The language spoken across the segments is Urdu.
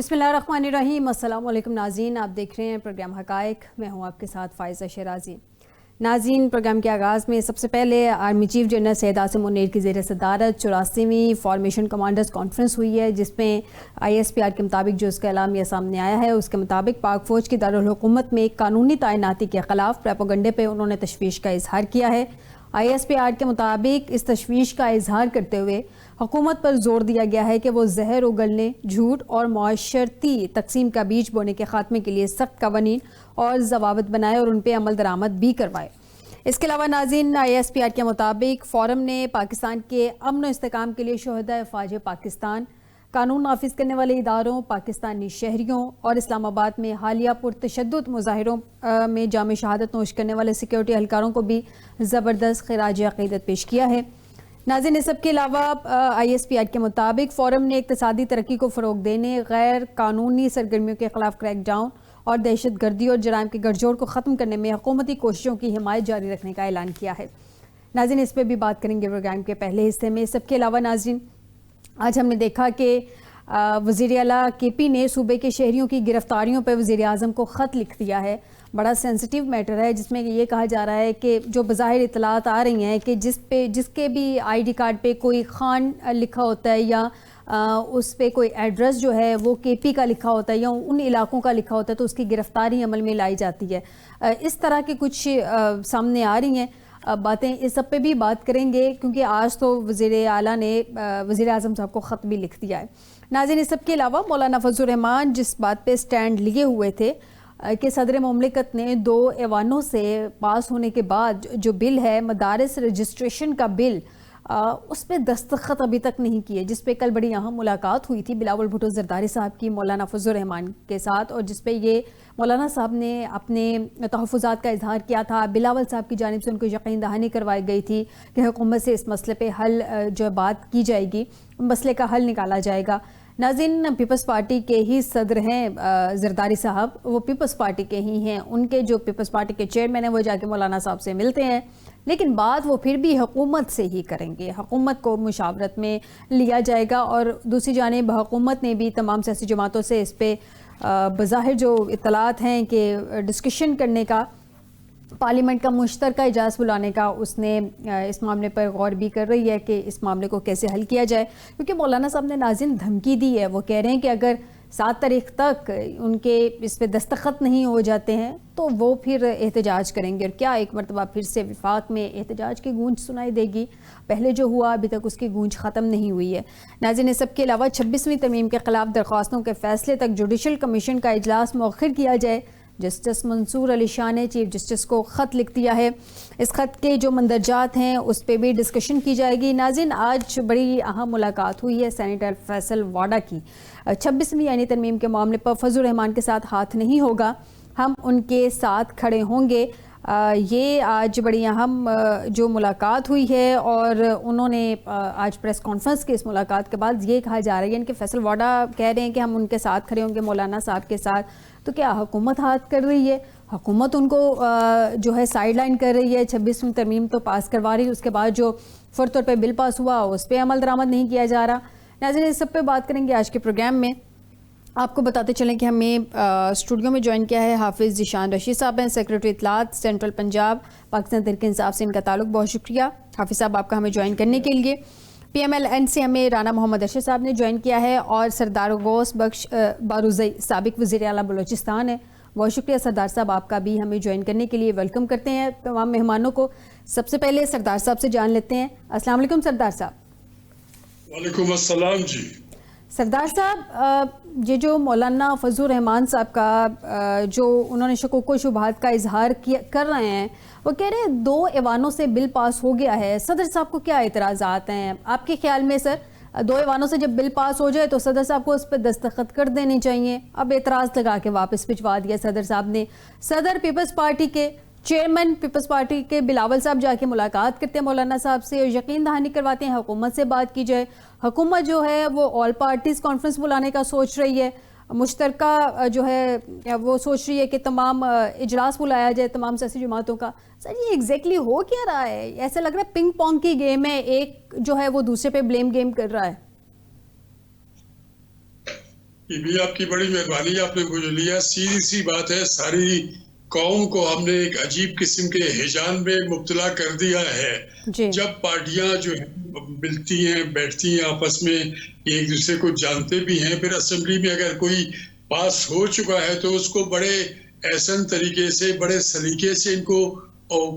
بسم اللہ الرحمن الرحیم۔ السلام علیکم ناظرین، آپ دیکھ رہے ہیں پروگرام حقائق، میں ہوں آپ کے ساتھ فائزہ شیرازی۔ ناظرین، پروگرام کے آغاز میں سب سے پہلے army chief general Syed Asim Munir کی زیر صدارت 84ویں فارمیشن کمانڈرز کانفرنس ہوئی ہے، جس میں ISPR کے مطابق جو اس کا اعلامیہ سامنے آیا ہے، اس کے مطابق پاک فوج کی دارالحکومت میں قانونی تعیناتی کے خلاف پروپیگنڈے پہ انہوں نے تشویش کا اظہار کیا ہے۔ ISPR کے مطابق اس تشویش کا اظہار کرتے ہوئے حکومت پر زور دیا گیا ہے کہ وہ زہر اگلنے، جھوٹ اور معاشرتی تقسیم کا بیج بونے کے خاتمے کے لیے سخت قوانین اور ضوابط بنائے اور ان پہ عمل درآمد بھی کروائے۔ اس کے علاوہ ناظرین، ISPR کے مطابق فورم نے پاکستان کے امن و استحکام کے لیے شہدائے افواج پاکستان، قانون نافذ کرنے والے اداروں، پاکستانی شہریوں اور اسلام آباد میں حالیہ پرتشدد مظاہروں میں جامع شہادت نوش کرنے والے سیکیورٹی اہلکاروں کو بھی زبردست خراج عقیدت پیش کیا ہے۔ ناظرین، اس سب کے علاوہ ISPR کے مطابق فورم نے اقتصادی ترقی کو فروغ دینے، غیر قانونی سرگرمیوں کے خلاف کریک ڈاؤن اور دہشت گردی اور جرائم کے گٹھ جوڑ کو ختم کرنے میں حکومتی کوششوں کی حمایت جاری رکھنے کا اعلان کیا ہے۔ ناظرین، اس پہ بھی بات کریں گے پروگرام کے پہلے حصے میں۔ اس سب کے علاوہ ناظرین، آج ہم نے دیکھا کہ وزیر اعلیٰ KP نے صوبے کے شہریوں کی گرفتاریوں پہ وزیر اعظم کو خط لکھ دیا ہے۔ بڑا سینسٹیو میٹر ہے، جس میں یہ کہا جا رہا ہے کہ جو بظاہر اطلاعات آ رہی ہیں کہ جس کے بھی ID کارڈ پہ کوئی خان لکھا ہوتا ہے یا اس پہ کوئی ایڈریس جو ہے وہ KP کا لکھا ہوتا ہے یا ان علاقوں کا لکھا ہوتا ہے، تو اس کی گرفتاری عمل میں لائی جاتی ہے۔ اس طرح کے کچھ سامنے آ رہی ہیں باتیں، اس سب پہ بھی بات کریں گے، کیونکہ آج تو وزیر اعلیٰ نے وزیر اعظم صاحب کو خط بھی لکھ دیا ہے۔ ناظرین، اس سب کے علاوہ مولانا فضل الرحمان جس بات پہ سٹینڈ لیے ہوئے تھے کہ صدر مملکت نے 2 ایوانوں سے پاس ہونے کے بعد جو بل ہے مدارس رجسٹریشن کا بل، اس پہ دستخط ابھی تک نہیں کیے، جس پہ کل بڑی اہم ملاقات ہوئی تھی بلاول بھٹو زرداری صاحب کی مولانا فضل الرحمان کے ساتھ، اور جس پہ یہ مولانا صاحب نے اپنے تحفظات کا اظہار کیا تھا۔ بلاول صاحب کی جانب سے ان کو یقین دہانی کروائی گئی تھی کہ حکومت سے اس مسئلے پہ حل جو بات کی جائے گی، مسئلے کا حل نکالا جائے گا۔ ناظرین، پیپلز پارٹی کے ہی صدر ہیں زرداری صاحب، وہ پیپلز پارٹی کے ہی ہیں، ان کے جو پیپلز پارٹی کے چیئرمین ہیں وہ جا کے مولانا صاحب سے ملتے ہیں، لیکن بات وہ پھر بھی حکومت سے ہی کریں گے، حکومت کو مشاورت میں لیا جائے گا۔ اور دوسری جانب حکومت نے بھی تمام سیاسی جماعتوں سے اس پہ بظاہر جو اطلاعات ہیں کہ ڈسکشن کرنے کا، پارلیمنٹ کا مشترکہ اجلاس بلانے کا، اس نے اس معاملے پر غور بھی کر رہی ہے کہ اس معاملے کو کیسے حل کیا جائے، کیونکہ مولانا صاحب نے ناظرین دھمکی دی ہے۔ وہ کہہ رہے ہیں کہ اگر 7 تاریخ تک ان کے اس پہ دستخط نہیں ہو جاتے ہیں تو وہ پھر احتجاج کریں گے، اور کیا ایک مرتبہ پھر سے وفاق میں احتجاج کی گونج سنائی دے گی؟ پہلے جو ہوا ابھی تک اس کی گونج ختم نہیں ہوئی ہے۔ ناظرین، اس سب کے علاوہ 26ویں ترمیم کے خلاف درخواستوں کے فیصلے تک جوڈیشل کمیشن کا اجلاس مؤخر کیا جائے۔ جسٹس منصور علی شاہ نے چیف جسٹس کو خط لکھ دیا ہے۔ اس خط کے جو مندرجات ہیں اس پہ بھی ڈسکشن کی جائے گی۔ ناظرین، آج بڑی اہم ملاقات ہوئی ہے سینیٹر فیصل واڈا کی۔ 26ویں یعنی ترمیم کے معاملے پر فضل الرحمان کے ساتھ ہاتھ نہیں ہوگا، ہم ان کے ساتھ کھڑے ہوں گے۔ یہ آج بڑی اہم جو ملاقات ہوئی ہے، اور انہوں نے آج پریس کانفرنس کی اس ملاقات کے بعد یہ کہا جا رہا ہے کہ فیصل واڈا کہہ رہے ہیں کہ ہم ان کے ساتھ کھڑے ہوں گے مولانا صاحب کے ساتھ، تو کیا حکومت ہاتھ کر رہی ہے؟ حکومت ان کو جو ہے سائیڈ لائن کر رہی ہے، 26ویں ترمیم تو پاس کروا رہی ہے، اس کے بعد جو فوری طور پہ بل پاس ہوا اس پہ عمل درآمد نہیں کیا جا رہا۔ ناظرین، اس سب پہ بات کریں گے آج کے پروگرام میں۔ آپ کو بتاتے چلیں کہ ہمیں اسٹوڈیو میں جوائن کیا ہے حافظ ذیشان رشید صاحب ہیں، سیکریٹری اطلاعات سینٹرل پنجاب پاکستان تحریک انصاف سے ان کا تعلق۔ بہت شکریہ حافظ صاحب آپ کا ہمیں جوائن کرنے کے لیے۔ PMLN سے ہمیں رانا محمد ارشد صاحب نے جوائن کیا ہے، اور سردار غوث بخش بارزئی سابق وزیر اعلیٰ بلوچستان ہے۔ بہت شکریہ سردار صاحب آپ کا بھی ہمیں جوائن کرنے کے لیے۔ ویلکم کرتے ہیں تمام مہمانوں کو۔ سب سے پہلے سردار صاحب سے جان لیتے ہیں۔ السلام علیکم سردار صاحب۔ وعلیکم السلام جی۔ سردار صاحب، یہ جو مولانا فضل الرحمان صاحب کا جو انہوں نے شکوک و شبہات کا اظہار کر رہے ہیں، وہ کہہ رہے ہیں 2 ایوانوں سے بل پاس ہو گیا ہے، صدر صاحب کو کیا اعتراضات ہیں آپ کے خیال میں؟ سر، 2 ایوانوں سے جب بل پاس ہو جائے تو صدر صاحب کو اس پہ دستخط کر دینے چاہیے، اب اعتراض لگا کے واپس بھجوا دیا صدر صاحب نے۔ صدر پیپلز پارٹی کے، چیئرمین پیپلز پارٹی کے بلاول صاحب جا کے ملاقات کرتے ہیں مولانا صاحب سے اور یقین دہانی کرواتے ہیں حکومت سے بات کی جائے۔ حکومت جو ہے وہ آل پارٹیز کانفرنس بلانے کا سوچ رہی ہے، مشترکہ جو ہے وہ سوچ رہی ہے کہ تمام اجلاس بلایا جائے تمام سیاسی جماعتوں کا۔ سر، یہ ایگزیکٹلی ہو کیا رہا ہے؟ ایسا لگ رہا ہے پنگ پونگ کی گیم ہے، ایک جو ہے وہ دوسرے پہ بلیم گیم کر رہا ہے۔ یہ بھی آپ کی بڑی مہربانی، آپ نے مجھے لیا. سیدھی سی بات ہے، ساری قوم کو ہم نے ایک عجیب قسم کے ہیجان میں مبتلا کر دیا ہے. جب پارٹیاں جو ملتی ہیں، بیٹھتی ہیں آپس میں، ایک دوسرے کو جانتے بھی ہیں، پھر اسمبلی میں اگر کوئی پاس ہو چکا ہے تو اس کو بڑے احسن طریقے سے، بڑے سلیقے سے ان کو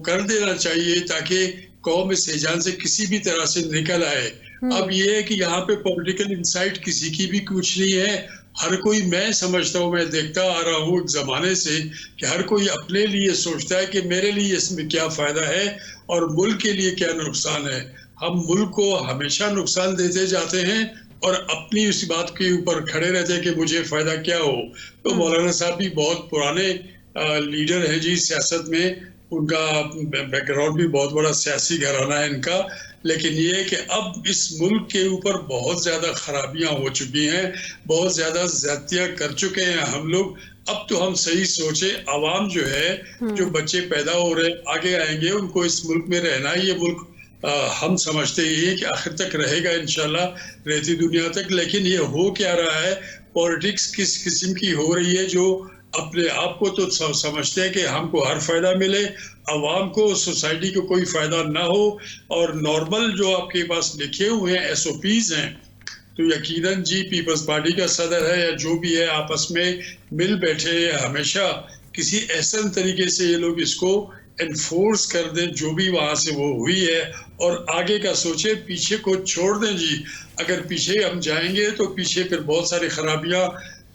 کر دینا چاہیے تاکہ قوم اس ہیجان سے کسی بھی طرح سے نکل آئے. اب یہ ہے کہ یہاں پہ پولیٹیکل انسائٹ کسی کی بھی کچھ نہیں ہے. ہر کوئی، میں سمجھتا ہوں، میں دیکھتا آ رہا ہوں ایک زمانے سے کہ ہر کوئی اپنے لیے سوچتا ہے کہ میرے لیے اس میں کیا فائدہ ہے اور ملک کے لیے کیا نقصان ہے. ہم ملک کو ہمیشہ نقصان دیتے جاتے ہیں اور اپنی اس بات کے اوپر کھڑے رہتے ہیں کہ مجھے فائدہ کیا ہو. تو مولانا صاحب بھی بہت پرانے لیڈر ہیں جی سیاست میں، ان کا بیک گراؤنڈ بھی بہت بڑا سیاسی گھرانہ ہے ان کا. لیکن یہ ہے کہ اب اس ملک کے اوپر بہت زیادہ خرابیاں ہو چکی ہیں، بہت زیادہ زیادتیاں کر چکے ہیں ہم لوگ. اب تو ہم صحیح سوچے، عوام جو ہے، جو بچے پیدا ہو رہے آگے آئیں گے، ان کو اس ملک میں رہنا، یہ ملک ہم سمجھتے ہی کہ آخر تک رہے گا انشاءاللہ، رہتی دنیا تک. لیکن یہ ہو کیا رہا ہے، پولیٹکس کس قسم کی ہو رہی ہے، جو اپنے آپ کو تو سمجھتے ہیں کہ ہم کو ہر فائدہ ملے، عوام کو، سوسائٹی کو کوئی فائدہ نہ ہو. اور نارمل جو آپ کے پاس لکھے ہوئے ہیں SOPs ہیں، تو یقیناً جی پیپلز پارٹی کا صدر ہے یا جو بھی ہے، آپس میں مل بیٹھے ہمیشہ کسی احسن طریقے سے یہ لوگ اس کو انفورس کر دیں، جو بھی وہاں سے وہ ہوئی ہے، اور آگے کا سوچے، پیچھے کو چھوڑ دیں جی. اگر پیچھے ہم جائیں گے تو پیچھے پھر بہت ساری خرابیاں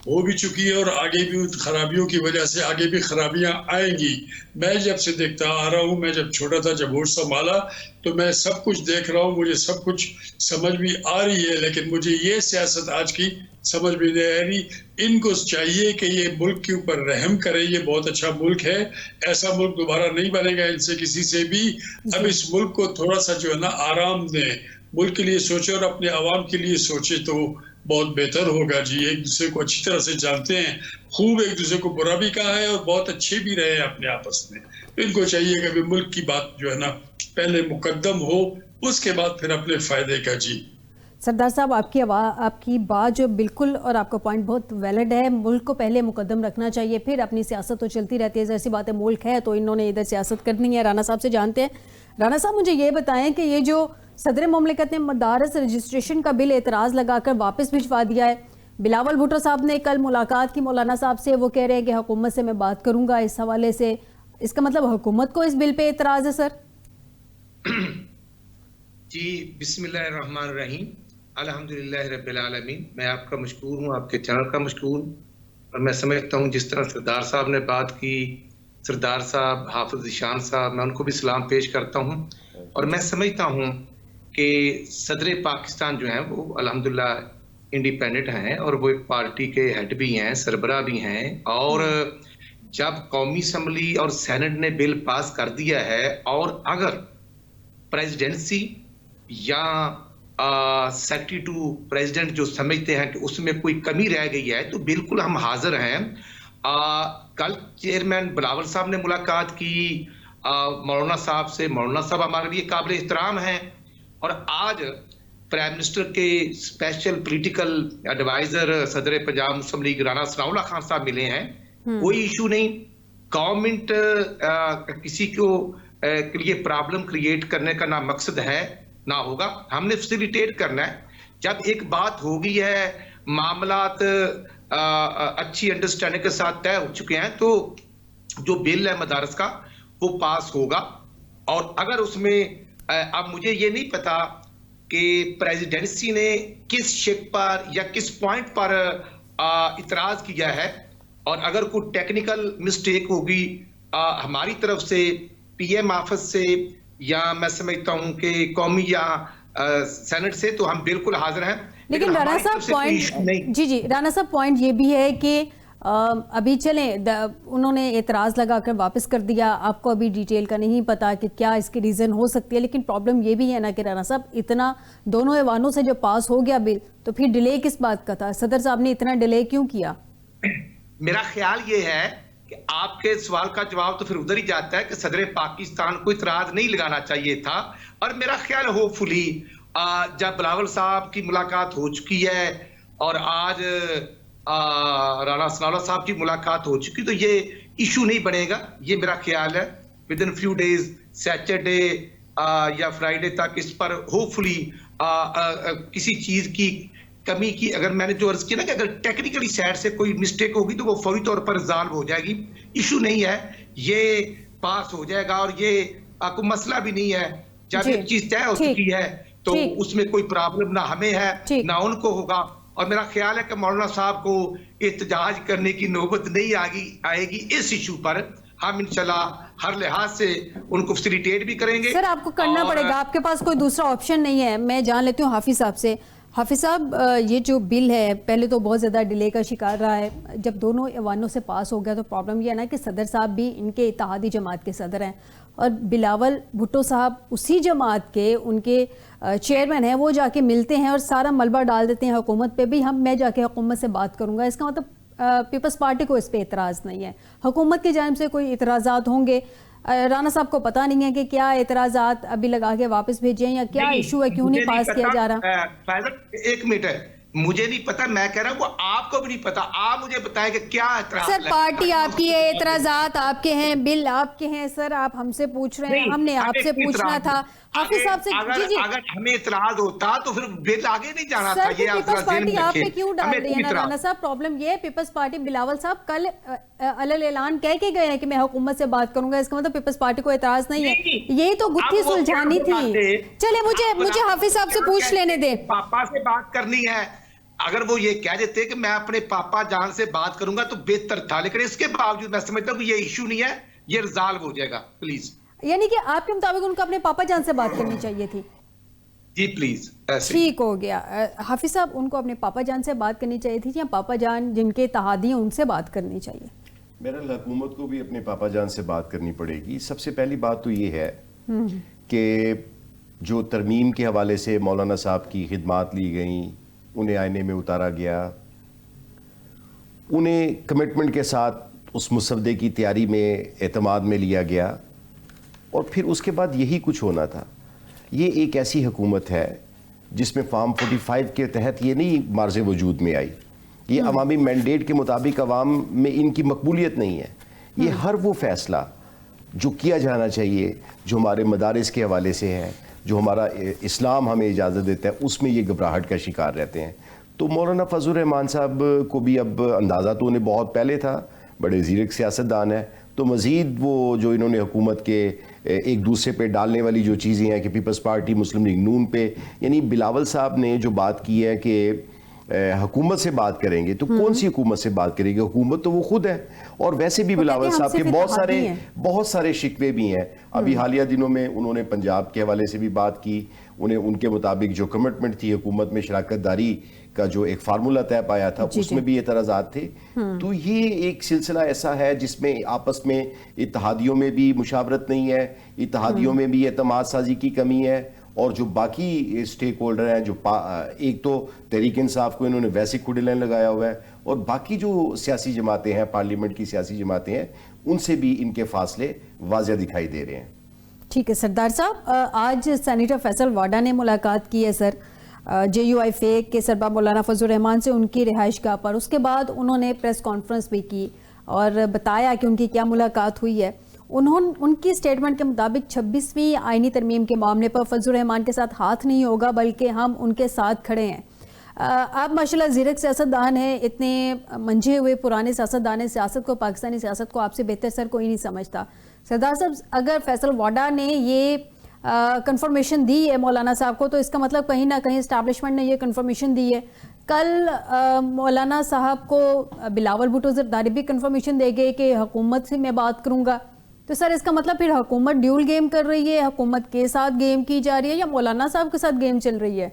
ہو بھی چکی ہے اور آگے بھی خرابیوں کی وجہ سے آگے بھی خرابیاں آئیں گی. میں جب سے دیکھتا آ رہا ہوں، میں جب چھوٹا تھا، جب ہوش سنبھالا، تو میں سب کچھ دیکھ رہا ہوں، مجھے سب کچھ سمجھ بھی آ رہی ہے. لیکن مجھے یہ سیاست آج کی سمجھ بھی نہیں آ رہی. ان کو چاہیے کہ یہ ملک کے اوپر رحم کرے. یہ بہت اچھا ملک ہے، ایسا ملک دوبارہ نہیں بنے گا ان سے کسی سے بھی. اب اس ملک کو تھوڑا سا جو ہے نا آرام دیں، ملک کے لیے سوچے اور اپنے عوام کے لیے سوچے تو بہت بہتر ہوگا جی. ایک دوسرے کو اچھی طرح سے جانتے ہیں، خوب ایک دوسرے کو برا بھی کہا ہے اور بہت اچھے بھی رہے ہیں اپنے آپس میں. ان کو چاہیے کہ ملک کی بات جو ہے نا پہلے مقدم ہو، اس کے بعد پھر اپنے فائدے کا. جی سردار صاحب، آپ کی بات جو بالکل، اور آپ کا پوائنٹ بہت ویلڈ ہے. ملک کو پہلے مقدم رکھنا چاہیے، پھر اپنی سیاست تو چلتی رہتی ہے. ظاہر سی بات ہے، ملک ہے تو انہوں نے ادھر سیاست کرنی ہے. رانا صاحب سے جانتے ہیں. رانا صاحب، مجھے یہ بتائیں کہ یہ جو صدر مملکت نے مدارس رجسٹریشن کا بل اعتراض لگا کر واپس بھجوا دیا ہے. بلاول بھٹو صاحب نے کل ملاقات کی مولانا صاحب سے، وہ کہہ رہے ہیں کہ حکومت سے میں بات کروں گا اس حوالے سے. اس کا مطلب حکومت کو اس بل پہ اعتراض ہے سر؟ جی بسم اللہ الرحمن الرحیم، الحمدللہ رب العالمین. میں آپ کا مشکور ہوں، آپ کے چینل کا مشکور ہوں. اور میں سمجھتا ہوں جس طرح سردار صاحب نے بات کی، سردار صاحب، حافظ ذیشان صاحب، میں ان کو بھی سلام پیش کرتا ہوں. اور میں سمجھتا ہوں کہ صدر پاکستان جو ہیں وہ الحمدللہ انڈیپینڈنٹ ہیں، اور وہ ایک پارٹی کے ہیڈ بھی ہیں، سربراہ بھی ہیں. اور جب قومی اسمبلی اور سینٹ نے بل پاس کر دیا ہے، اور اگر پریزیڈنسی یا سیکرٹری ٹو پریزیڈنٹ جو سمجھتے ہیں کہ اس میں کوئی کمی رہ گئی ہے، تو بالکل ہم حاضر ہیں. کل چیئرمین بلاول صاحب نے ملاقات کی مولانا صاحب سے. مولانا صاحب ہمارے لیے قابل احترام ہیں. اور آج پرائم منسٹر کے اسپیشل پولیٹیکل ایڈوائزر صدر پنجاب مسلم لیگ رانا ثناء اللہ خان صاحب ملے ہیں. کوئی ایشو نہیں. گورنمنٹ کسی کو کے لیے پرابلم کریٹ کرنے کا نہ مقصد ہے نہ ہوگا. ہم نے فیسیلیٹیٹ کرنا ہے. جب ایک بات ہو گئی ہے، معاملات اچھی انڈرسٹینڈنگ کے ساتھ طے ہو چکے ہیں، تو جو بل ہے مدارس کا وہ پاس ہوگا. اور اگر اس میں اب مجھے یہ نہیں پتا کہ پریزیڈنسی نے کس شک پر یا کس پوائنٹ پر اعتراض کیا ہے، اور اگر کوئی ٹیکنیکل مسٹیک ہوگی ہماری طرف سے، پی ایم آفس سے، یا میں سمجھتا ہوں کہ قومی یا سینٹ سے، تو ہم بالکل حاضر ہیں. لیکن رانا صاحب پوائنٹ، جی رانا صاحب پوائنٹ یہ بھی ہے کہ ابھی چلیں، انہوں نے اعتراض لگا کر واپس کر دیا. آپ کو ابھی ڈیٹیل کا نہیں پتا کہ کیا اس کی ریزن ہو سکتی ہے. لیکن پرابلم یہ بھی ہے نا کہ رانا صاحب، اتنا دونوں ایوانوں سے جو پاس ہو گیا بل، تو پھر ڈیلے کس بات کا تھا؟ صدر صاحب نے اتنا ڈیلے کیوں کیا؟ میرا خیال یہ ہے کہ آپ کے سوال کا جواب تو پھر ادھر ہی جاتا ہے کہ صدر پاکستان کو اعتراض نہیں لگانا چاہیے تھا. اور میرا خیال ہوپ فلی جب بلاول صاحب کی ملاقات ہو چکی ہے، اور آج رانا ثناء اللہ صاحب کی ملاقات ہو چکی, تو یہ ایشو نہیں بنے گا, یہ میرا خیال ہے. With in few days, Saturday یا فرائیڈے تک اس پر ہوپ فلی کسی چیز کی کمی کی, اگر میں نے جو عرض کیا نا کہ اگر ٹیکنیکلی سائڈ سے کوئی مسٹیک ہوگی تو وہ فوری طور پر ریزالو ہو جائے گی. ایشو نہیں ہے, یہ پاس ہو جائے گا, اور یہ کوئی مسئلہ بھی نہیں ہے. جب ایک چیز طے ہو چکی ہے تو اس میں کوئی پرابلم نہ ہمیں ہے نہ ان کو ہوگا. اور میرا خیال ہے کہ مولانا صاحب کو احتجاج کرنے کی نوبت نہیں آئے گی اس ایشو پر. ہم انشاءاللہ ہر لحاظ سے ان کو فیسیلیٹیٹ بھی کریں گے. سر آپ کو کرنا پڑے گا, آپ کے پاس کوئی دوسرا آپشن نہیں ہے. میں جان لیتی ہوں حافظ صاحب سے. حافظ صاحب, یہ جو بل ہے پہلے تو بہت زیادہ ڈیلے کا شکار رہا ہے. جب دونوں ایوانوں سے پاس ہو گیا تو پرابلم یہ ہے نا کہ صدر صاحب بھی ان کے اتحادی جماعت کے صدر ہیں, اور بلاول بھٹو صاحب اسی جماعت کے ان کے چیئرمین ہیں. وہ جا کے ملتے ہیں اور سارا ملبہ ڈال دیتے ہیں حکومت پہ بھی, میں جا کے حکومت سے بات کروں گا. اس کا مطلب پیپلز پارٹی کو اس پہ اعتراض نہیں ہے, حکومت کی جانب سے کوئی اعتراضات ہوں گے. رانا صاحب کو پتہ نہیں ہے کہ کیا اعتراضات ابھی لگا کے واپس بھیجیں یا کیا ایشو ہے, کیوں نہیں پاس کیا جا رہا؟ ایک منٹ ہے, مجھے نہیں پتا, میں کہہ رہا ہوں وہ آپ کو بھی نہیں پتا. آپ مجھے بتائیں کہ کیا اعتراض. سر پارٹی آپ کی ہے, اعتراضات آپ کے ہیں, بل آپ کے ہیں. سر آپ ہم سے پوچھ رہے ہیں, ہم نے آپ سے پوچھنا تھا. حافظ صاحب سے اگر ہمیں اعتراض ہوتا تو پھر بل آگے نہیں جانا تھا. یہ پیپلز پارٹی آپ پہ کیوں ڈال رہی ہے نا رانا صاحب؟ پرابلم یہ ہے پیپلز پارٹی, بلاول صاحب کل علل اعلان کہہ کے گئے ہیں کہ میں حکومت سے بات کروں گا. اس کا مطلب پیپلز پارٹی کو اعتراض نہیں ہے. یہی تو گتھی سلجھانی تھی. چلے مجھے حافظ صاحب سے پوچھ لینے دیں. پاپا سے بات کرنی ہے, اگر وہ یہ کہہ دیتے کہ میں اپنے پاپا جان سے بات کروں گا تو بہتر تھا, لیکن اس کے باوجود میں سمجھتا ہوں کہ یہ ایشو نہیں ہے, یہ ریزالو ہو جائے گا. پلیز, یعنی کہ آپ کے مطابق ان کو اپنے پاپا جان سے بات کرنی چاہیے تھی. جی پلیز, ٹھیک ہو گیا. حافظ صاحب, ان کو اپنے پاپا جان سے بات کرنی چاہیے تھی یا پاپا جان جن کے اتحادی ہیں ان سے بات کرنی چاہیے؟ بہرحال حکومت کو بھی اپنے پاپا جان سے بات کرنی پڑے گی. سب سے پہلی بات تو یہ ہے کہ جو ترمیم کے حوالے سے مولانا صاحب کی خدمات لی گئیں, انہیں آئینے میں اتارا گیا, انہیں کمٹمنٹ کے ساتھ اس مسودے کی تیاری میں اعتماد میں لیا گیا, اور پھر اس کے بعد یہی کچھ ہونا تھا. یہ ایک ایسی حکومت ہے جس میں فارم 45 کے تحت یہ نہیں مارز وجود میں آئی. یہ عوامی مینڈیٹ کے مطابق عوام میں ان کی مقبولیت نہیں ہے. یہ ہر وہ فیصلہ جو کیا جانا چاہیے, جو ہمارے مدارس کے حوالے سے ہے, جو ہمارا اسلام ہمیں اجازت دیتا ہے, اس میں یہ گھبراہٹ کا شکار رہتے ہیں. تو مولانا فضل الرحمان صاحب کو بھی اب اندازہ تو انہیں بہت پہلے تھا, بڑے زیرک سیاستدان ہیں, تو مزید وہ جو انہوں نے حکومت کے ایک دوسرے پہ ڈالنے والی جو چیزیں ہیں کہ پیپلز پارٹی, مسلم لیگ نون پہ, یعنی بلاول صاحب نے جو بات کی ہے کہ حکومت سے بات کریں گے, تو کون سی حکومت سے بات کریں گے؟ حکومت تو وہ خود ہے. اور ویسے بھی بلاول صاحب کے بہت سارے شکوے بھی ہیں. ابھی حالیہ دنوں میں انہوں نے پنجاب کے حوالے سے بھی بات کی. انہیں ان کے مطابق جو کمٹمنٹ تھی حکومت میں شراکت داری کا جو ایک فارمولا طے پایا تھا, اس میں بھی اعتراضات تھے. تو یہ ایک سلسلہ ایسا ہے جس میں آپس میں اتحادیوں میں بھی مشاورت نہیں ہے, اتحادیوں میں بھی اعتماد سازی کی کمی ہے, اور جو باقی اسٹیک ہولڈر ہیں, جو ایک تو تحریک انصاف کو انہوں نے ویسے کھڑے لائن لگایا ہوا ہے, اور باقی جو سیاسی جماعتیں ہیں, پارلیمنٹ کی سیاسی جماعتیں ہیں, ان سے بھی ان کے فاصلے واضح دکھائی دے رہے ہیں. ٹھیک ہے سردار صاحب, آج سینیٹر فیصل واڈا نے ملاقات کی ہے سر جے یو آئی فیک کے سربراہ مولانا فضل الرحمان سے ان کی رہائش گاہ پر. اس کے بعد انہوں نے پریس کانفرنس بھی کی اور بتایا کہ ان کی کیا ملاقات ہوئی ہے. ان کی سٹیٹمنٹ کے مطابق 26ویں آئینی ترمیم کے معاملے پر فضل الرحمان کے ساتھ ہاتھ نہیں ہوگا, بلکہ ہم ان کے ساتھ کھڑے ہیں. آپ ماشاءاللہ زیرک سیاستدان ہیں, اتنے منجھے ہوئے پرانے سیاستدان ہیں, سیاست کو, پاکستانی سیاست کو آپ سے بہتر سر کوئی نہیں سمجھتا. سردار صاحب, اگر فیصل واڈا نے یہ کنفرمیشن دی ہے مولانا صاحب کو, تو اس کا مطلب کہیں نہ کہیں اسٹیبلشمنٹ نے یہ کنفرمیشن دی ہے. کل مولانا صاحب کو بلاول بھٹو زرداری بھی کنفرمیشن دے گئے کہ حکومت سے میں بات کروں گا. تو سر اس کا مطلب پھر حکومت ڈیول گیم کر رہی ہے, حکومت کے ساتھ گیم کی جا رہی ہے, یا مولانا صاحب کے ساتھ گیم چل رہی ہے؟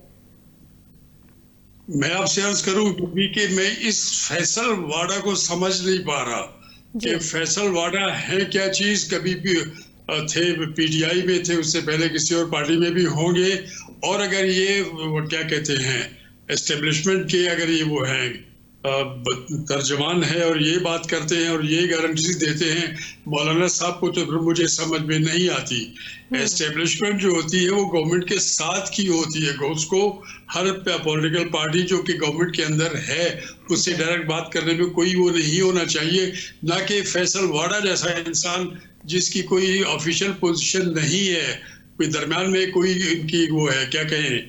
میں آپ سے عرض کروں کہ میں اس فیصل واڈا کو سمجھ نہیں پا رہا کہ فیصل واڈا ہے کیا چیز. کبھی بھی تھے پی ٹی آئی میں تھے, اس سے پہلے کسی اور پارٹی میں بھی ہوں گے, اور اگر یہ کیا کہتے ہیں اسٹیبلشمنٹ کے اگر یہ وہ ہیں ترجمان ہے اور یہ بات کرتے ہیں اور یہ گارنٹیز دیتے ہیں مولانا صاحب کو، تو پھر مجھے سمجھ میں نہیں آتی. اسٹیبلشمنٹ جو ہوتی ہے وہ گورنمنٹ کے ساتھ کی ہوتی ہے. اس کو ہر پولیٹیکل پارٹی جو کہ گورنمنٹ کے اندر ہے اس سے ڈائریکٹ بات کرنے میں کوئی وہ نہیں ہونا چاہیے، نہ کہ فیصل واڑا جیسا انسان جس کی کوئی آفیشیل پوزیشن نہیں ہے، کوئی درمیان میں کوئی ان کی وہ ہے کیا کہیں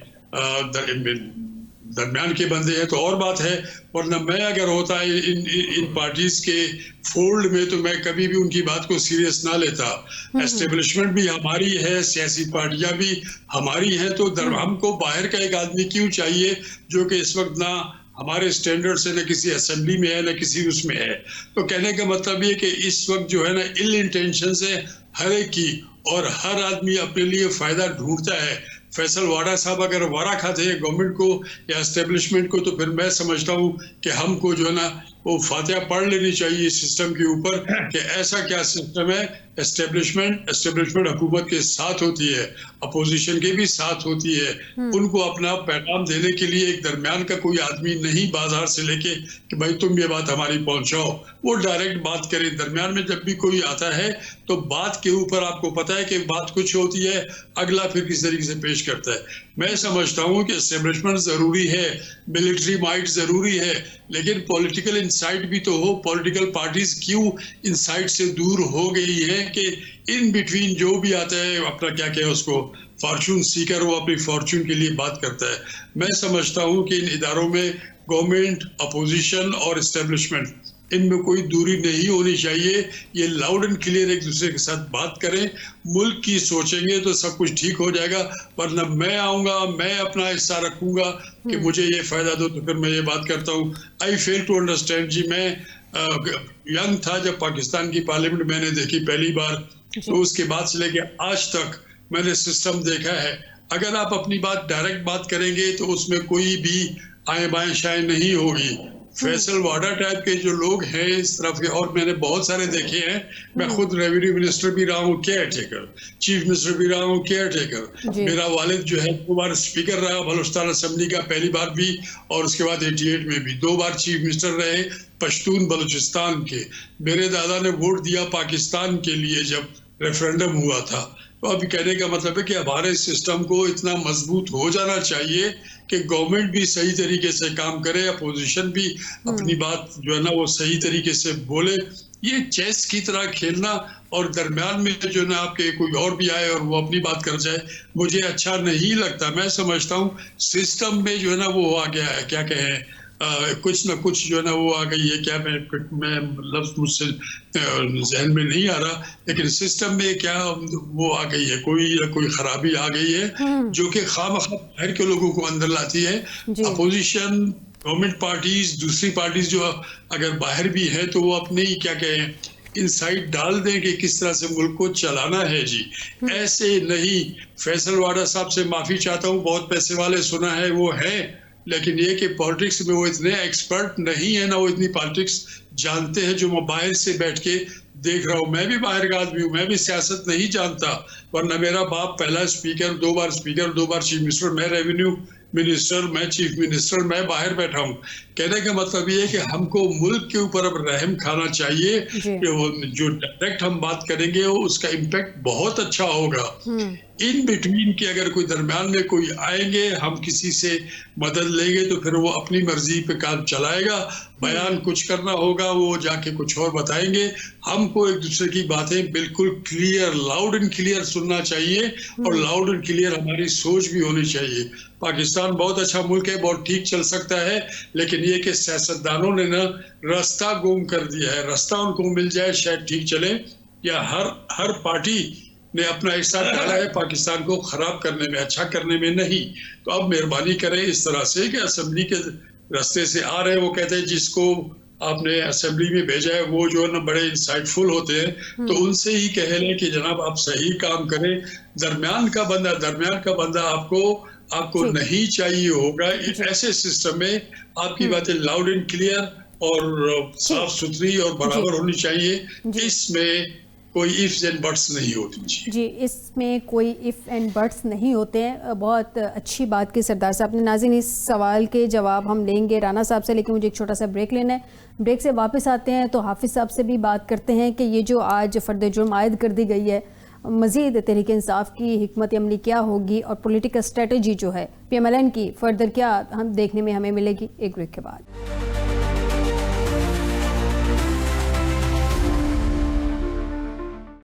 درمیان کے بندے ہیں تو اور بات ہے. ورنہ میں اگر ہوتا ان پارٹیز کے فولڈ میں تو میں کبھی بھی ان کی بات کو سیریس نہ لیتا. اسٹیبلشمنٹ بھی ہماری ہے، سیاسی پارٹیاں بھی ہماری ہیں، تو ہم کو باہر کا ایک آدمی کیوں چاہیے جو کہ اس وقت نہ ہمارے سٹینڈرڈ سے، نہ کسی اسمبلی میں ہے، نہ کسی اس میں ہے. تو کہنے کا مطلب یہ کہ اس وقت جو ہے نا اِل انٹینشن سے ہر ایک کی، اور ہر آدمی اپنے لیے فائدہ ڈھونڈتا ہے. فیصل واڑا صاحب اگر وارا کھاتے ہیں گورنمنٹ کو یا اسٹیبلشمنٹ کو، تو پھر میں سمجھتا ہوں کہ ہم کو جو ہے نا وہ فاتحہ پڑھ لینی چاہیے اس سسٹم کے اوپر کہ ایسا کیا سسٹم ہے. اسٹیبلشمنٹ حکومت کے ساتھ ہوتی ہے، اپوزیشن کے بھی ساتھ ہوتی ہے. ان کو اپنا پیغام دینے کے لیے ایک درمیان کا کوئی آدمی نہیں بازار سے لے کے کہ بھائی تم یہ بات ہماری پہنچاؤ، وہ ڈائریکٹ بات کرے. درمیان میں جب بھی کوئی آتا ہے تو بات کے اوپر آپ کو پتا ہے کہ بات کچھ ہوتی ہے، اگلا پھر کس طریقے سے پیش کرتا ہے. میں سمجھتا ہوں کہ اسٹیبلشمنٹ ضروری ہے، ملٹری مائٹ ضروری ہے، لیکن پولیٹیکل انسائٹ بھی تو ہو. پولیٹیکل پارٹیز کیوں انسائٹ سے دور ہو گئی ہیں کہ ان بٹوین جو بھی آتا ہے اپنا کیا کہ اس کو فارچون سیکر، وہ اپنی فارچون کے لیے بات کرتا ہے. میں سمجھتا ہوں کہ ان اداروں میں گورنمنٹ، اپوزیشن اور اسٹیبلشمنٹ، ان میں کوئی دوری نہیں ہونی چاہیے. یہ لاؤڈ اینڈ کلیئر ایک دوسرے کے ساتھ بات کریں، ملک کی سوچیں گے تو سب کچھ ٹھیک ہو جائے گا. ورنہ میں آؤں گا، میں اپنا حصہ رکھوں گا کہ مجھے یہ فائدہ دو تو پھر میں یہ بات کرتا ہوں. آئی فیل ٹو انڈرسٹینڈ. جی میں ینگ تھا جب پاکستان کی پارلیمنٹ میں نے دیکھی پہلی بار، تو اس کے بعد سے لے کے آج تک میں نے سسٹم دیکھا ہے. اگر آپ اپنی بات ڈائریکٹ بات کریں گے تو اس میں کوئی بھی آئیں بائیں شائیں نہیں ہوگی. فیصل واڑا ٹائپ کے جو لوگ ہیں اس طرف کے، اور میں نے بہت سارے دیکھے ہیں. میں خود ریونیو منسٹر بھی رہا ہوں، کیئر ٹیکر، چیف منسٹر بھی رہا ہوں، کیئر ٹیکر. میرا والد جو ہے 2 بار اسپیکر رہا بلوچستان اسمبلی کا، پہلی بار بھی اور اس کے بعد 88 میں بھی 2 بار چیف منسٹر رہے پشتون بلوچستان کے. میرے دادا نے ووٹ دیا پاکستان کے لیے جب ریفرنڈم ہوا تھا. تو اب کہنے کا مطلب ہے کہ ہمارے سسٹم کو اتنا مضبوط ہو جانا چاہیے کہ گورنمنٹ بھی صحیح طریقے سے کام کرے، اپوزیشن بھی اپنی بات جو ہے نا وہ صحیح طریقے سے بولے. یہ چیس کی طرح کھیلنا اور درمیان میں جو ہے نا آپ کے کوئی اور بھی آئے اور وہ اپنی بات کر جائے، مجھے اچھا نہیں لگتا. میں سمجھتا ہوں سسٹم میں جو ہے نا وہ آ گیا ہے کیا کہیں کچھ نہ کچھ جو ہے نا وہ آ گئی ہے. کیا میں لفظ مجھ سے ذہن میں نہیں آ رہا، لیکن سسٹم میں کیا وہ آ گئی ہے، کوئی خرابی آ گئی ہے جو کہ خواہ باہر کے لوگوں کو اندر لاتی ہے. اپوزیشن، گورنمنٹ پارٹیز، دوسری پارٹیز جو اگر باہر بھی ہے تو وہ اپنے ہی کیا کہیں انسائٹ ڈال دیں کہ کس طرح سے ملک کو چلانا ہے. جی ایسے نہیں. فیصل واڑا صاحب سے معافی چاہتا ہوں، بہت پیسے والے سنا ہے وہ ہیں، لیکن یہ کہ پالیٹکس میں وہ اتنے ایکسپرٹ نہیں ہیں، نہ وہ اتنی پالیٹکس جانتے ہیں جو میں باہر سے بیٹھ کے دیکھ رہا ہوں. میں بھی باہر کا آدمی ہوں، میں بھی سیاست نہیں جانتا. ورنہ میرا باپ پہلا اسپیکر، 2 بار اسپیکر، 2 بار چیف منسٹر، میں ریونیو منسٹر، میں چیف منسٹر، میں باہر بیٹھا ہوں. کہنے کا مطلب یہ ہے کہ ہم کو ملک کے اوپر اب رحم کھانا چاہیے کہ وہ جو ڈائریکٹ ہم بات کریں گے اس کا امپیکٹ بہت اچھا ہوگا. ان بٹوین کے اگر کوئی درمیان میں کوئی آئیں گے، ہم کسی سے مدد لیں گے تو پھر وہ اپنی مرضی پہ کام چلائے گا. بیان کچھ کرنا ہوگا، وہ جا کے کچھ اور بتائیں گے. ہم کو ایک دوسرے کی باتیں بالکل کلیئر، لاؤڈ اینڈ کلیئر سننا چاہیے، اور لاؤڈ اینڈ کلیئر ہماری سوچ بھی ہونی چاہیے. پاکستان بہت اچھا ملک ہے، بہت ٹھیک چل سکتا ہے، لیکن یہ کہ سیاستدانوں نے نا راستہ گم کر دیا ہے. راستہ ان کو مل جائے شاید ٹھیک چلے. یا ہر پارٹی نے اپنا حصہ ڈالا ہے پاکستان کو خراب کرنے میں، اچھا کرنے میں نہیں. تو اب مہربانی کریں اس طرح سے کہ اسمبلی کے راستے سے آ رہے ہیں، وہ کہتے ہیں جس کو آپ نے اسمبلی میں بھیجا ہے وہ جو ہے نا بڑے انسائٹ فل ہوتے ہیں، تو ان سے ہی کہہ لیں کہ جناب آپ صحیح کام کریں. درمیان کا بندہ آپ کو نہیں چاہیے ہوگا. ایسے سسٹم میں آپ کی باتیں لاؤڈ اینڈ کلیئر اور صاف ستھری اور برابر ہونی چاہیے. اس میں کوئی ifs and buts نہیں ہوتی. جی اس میں کوئی if and buts نہیں ہوتے ہیں. بہت اچھی بات کی سردار صاحب نے. ناظرین اس سوال کے جواب ہم لیں گے رانا صاحب سے, لیکن مجھے ایک چھوٹا سا بریک لینا ہے. بریک سے واپس آتے ہیں تو حافظ صاحب سے بھی بات کرتے ہیں کہ یہ جو آج فرد جرم عائد کر دی گئی ہے, مزید تحریک انصاف کی حکمت عملی کیا ہوگی اور پولیٹیکل اسٹریٹجی جو ہے پی ایم ایل این کی فردر کیا ہم دیکھنے میں ہمیں ملے گی. ایک بریک کے بعد.